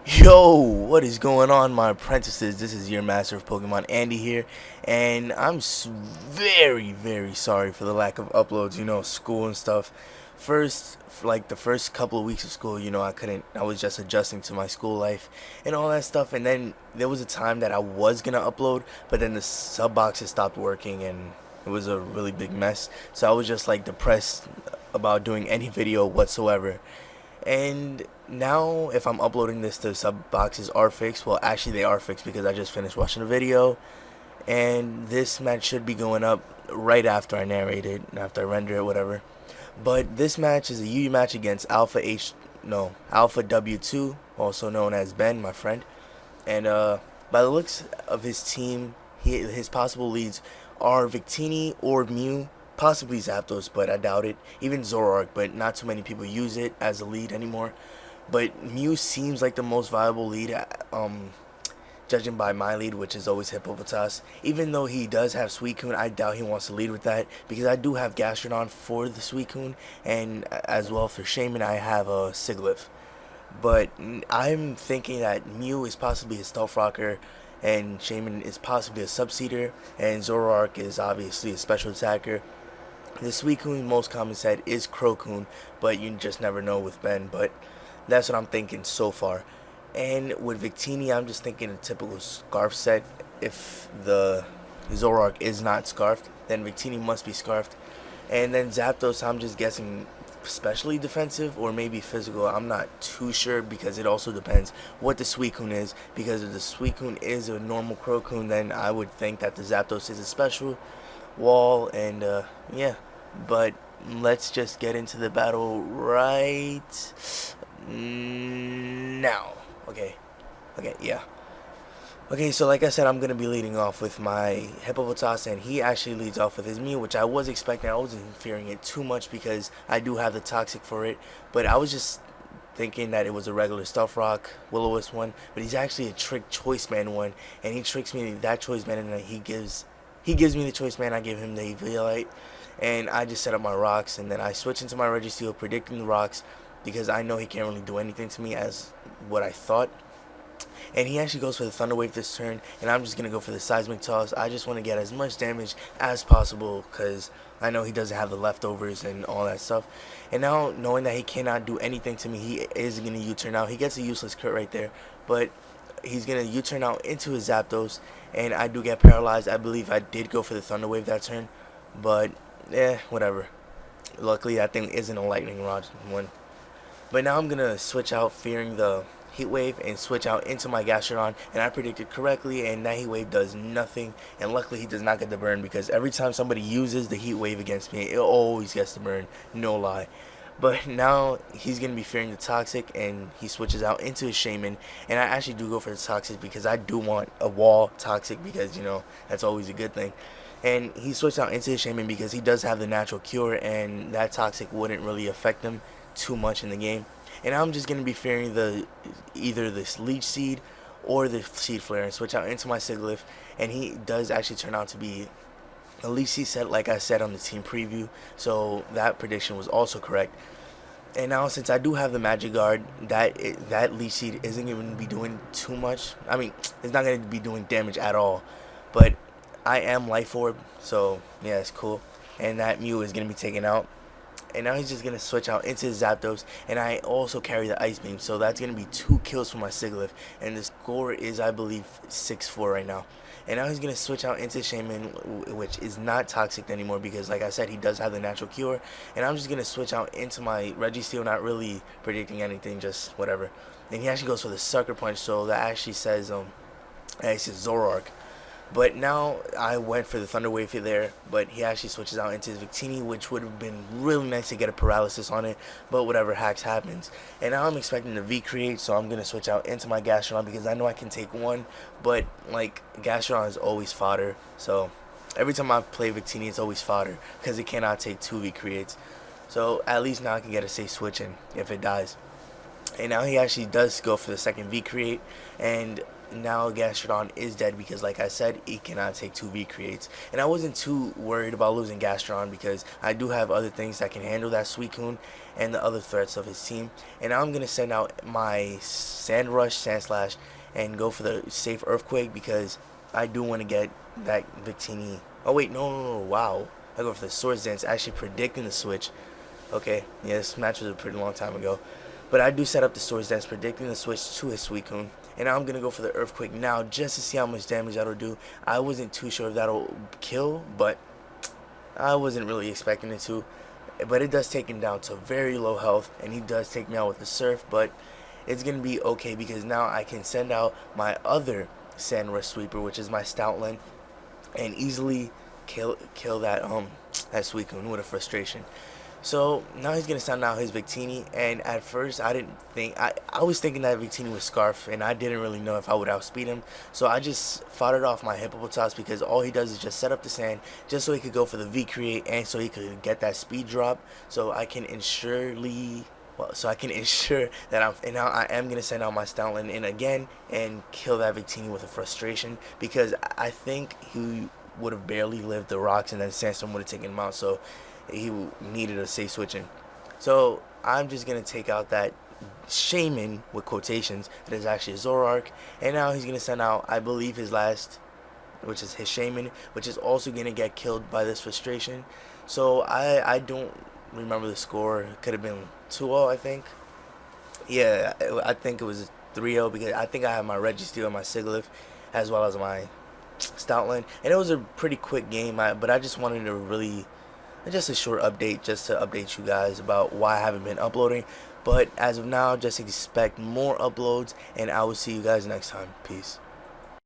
Yo, what is going on, my apprentices? This is your master of Pokemon, Andy here, and I'm very, very sorry for the lack of uploads. School and stuff. First, like the first couple of weeks of school, I was just adjusting to my school life and all that stuff. And then there was a time that I was gonna upload, but then the sub boxes stopped working, and it was a really big mess. So I was just like depressed about doing any video whatsoever. And now, if I'm uploading this, the sub boxes are fixed. Well, actually, they are fixed because I just finished watching a video, and this match should be going up right after I narrate it, after I render it, whatever. But this match is a UU match against alphaw2, also known as Ben, my friend. And by the looks of his team, his possible leads are Victini or Mew, possibly Zapdos, but I doubt it. Even Zoroark, but not too many people use it as a lead anymore. But Mew seems like the most viable lead, judging by my lead, which is always Hippopotas. Even though he does have Suicune, I doubt he wants to lead with that, because I do have Gastrodon for the Suicune, and as well for Shaman, I have a Sigilyph. But I'm thinking that Mew is possibly a Stealth Rocker, and Shaman is possibly a Subseeder, and Zoroark is obviously a Special Attacker. The Suicune, most common set, is Crocoon, but you just never know with Ben. But that's what I'm thinking so far. And with Victini, I'm just thinking a typical Scarf set. If the Zoroark is not Scarfed, then Victini must be Scarfed. And then Zapdos, I'm just guessing especially defensive or maybe physical. I'm not too sure, because it also depends what the Suicune is. Because if the Suicune is a normal Crocoon, then I would think that the Zapdos is a special wall. And yeah, but let's just get into the battle right now. Okay, yeah. Okay, so like I said, I'm going to be leading off with my Hippopotas, and he actually leads off with his Mew, which I was expecting. I wasn't fearing it too much because I do have the Toxic for it, but I was just thinking that it was a regular Stuff Rock Will-O-Wisp one, but he's actually a Trick Choice Man one, and he tricks me that Choice Man, and he gives me the Choice Man. I give him the Eviolite, and I just set up my rocks, and then I switch into my Registeel, predicting the rocks, because I know he can't really do anything to me as what I thought. And he actually goes for the Thunder Wave this turn, and I'm just going to go for the Seismic Toss. I just want to get as much damage as possible, because I know he doesn't have the leftovers and all that stuff. And now, knowing that he cannot do anything to me, he is going to U-turn out. He gets a useless crit right there, but he's going to U-turn out into his Zapdos, and I do get paralyzed. I believe I did go for the Thunder Wave that turn, but whatever. Luckily, that thing isn't a Lightning Rod one. But now I'm going to switch out, fearing the Heat Wave, and switch out into my Gastrodon, and I predicted correctly, and that Heat Wave does nothing. And luckily he does not get the burn, because every time somebody uses the Heat Wave against me, it always gets the burn, no lie. But now he's going to be fearing the Toxic, and he switches out into his Shaman, and I actually do go for the Toxic because I do want a wall Toxic, because that's always a good thing. And he switched out into his Shaman because he does have the natural cure, and that Toxic wouldn't really affect him too much in the game. And I'm just going to be fearing either this Leech Seed or the Seed Flare, and switch out into my Sigilyph. And he does actually turn out to be a Leech Seed set, like I said on the team preview. So that prediction was also correct. And now, since I do have the Magic Guard, that Leech Seed isn't going to be doing too much. I mean, it's not going to be doing damage at all. But I am Life Orb, so yeah, it's cool. And that Mew is going to be taken out. And now he's just going to switch out into his Zapdos, and I also carry the Ice Beam, so that's going to be 2 kills for my Sigilyph, and the score is, I believe, 6-4 right now. And now he's going to switch out into Shaman, which is not Toxic anymore, because like I said, he does have the natural cure. And I'm just going to switch out into my Registeel, not really predicting anything, just whatever. And he actually goes for the Sucker Punch, so that actually says Zoroark. But now I went for the Thunder Wave there, but he actually switches out into his Victini, which would have been really nice to get a paralysis on it, but whatever, hacks happens. And now I'm expecting the V-Create, so I'm going to switch out into my Gastrodon, because I know I can take one, but like, Gastrodon is always fodder, so every time I play Victini, it's always fodder, because it cannot take 2 V-Creates. So at least now I can get a safe switch in if it dies. And now he actually does go for the second V-Create, and now Gastrodon is dead because, like I said, he cannot take 2V creates. And I wasn't too worried about losing Gastrodon because I do have other things that can handle that Suicune and the other threats of his team. And now I'm going to send out my Sand Rush, Sand Slash, and go for the safe Earthquake because I do want to get that Victini. Oh wait, no, wow. I go for the Swords Dance, actually predicting the switch. Okay, yeah, this match was a pretty long time ago. But I do set up the Swords Dance, predicting the switch to his Suicune. And now I'm going to go for the Earthquake now just to see how much damage that'll do. I wasn't too sure if that'll kill, but I wasn't really expecting it to. But it does take him down to very low health, and he does take me out with the Surf. But it's going to be okay because now I can send out my other Sand Rush Sweeper, which is my Stoutland, and easily kill that Suicune with a frustration. So now he's gonna send out his Victini, and at first I didn't think I was thinking that Victini was Scarf, and I didn't really know if I would outspeed him. So I just fired off my Hippopotas because all he does is just set up the sand just so he could go for the V create and so he could get that speed drop. So I can ensure that now I am gonna send out my Stoutland in again and kill that Victini with a frustration because I think he would have barely lived the rocks and then Sandstorm would have taken him out. So he needed a safe switching. So I'm just going to take out that Shaman, with quotations, that is actually a Zoroark. And now he's going to send out, I believe, his last, which is his Shaman, which is also going to get killed by this frustration. So I don't remember the score. It could have been 2-0, I think. Yeah, I think it was 3-0 because I think I have my Registeel and my Sigilyph as well as my Stoutland. And it was a pretty quick game, but I just wanted to really... just a short update just to update you guys about why I haven't been uploading. But as of now, just expect more uploads, and I will see you guys next time. Peace.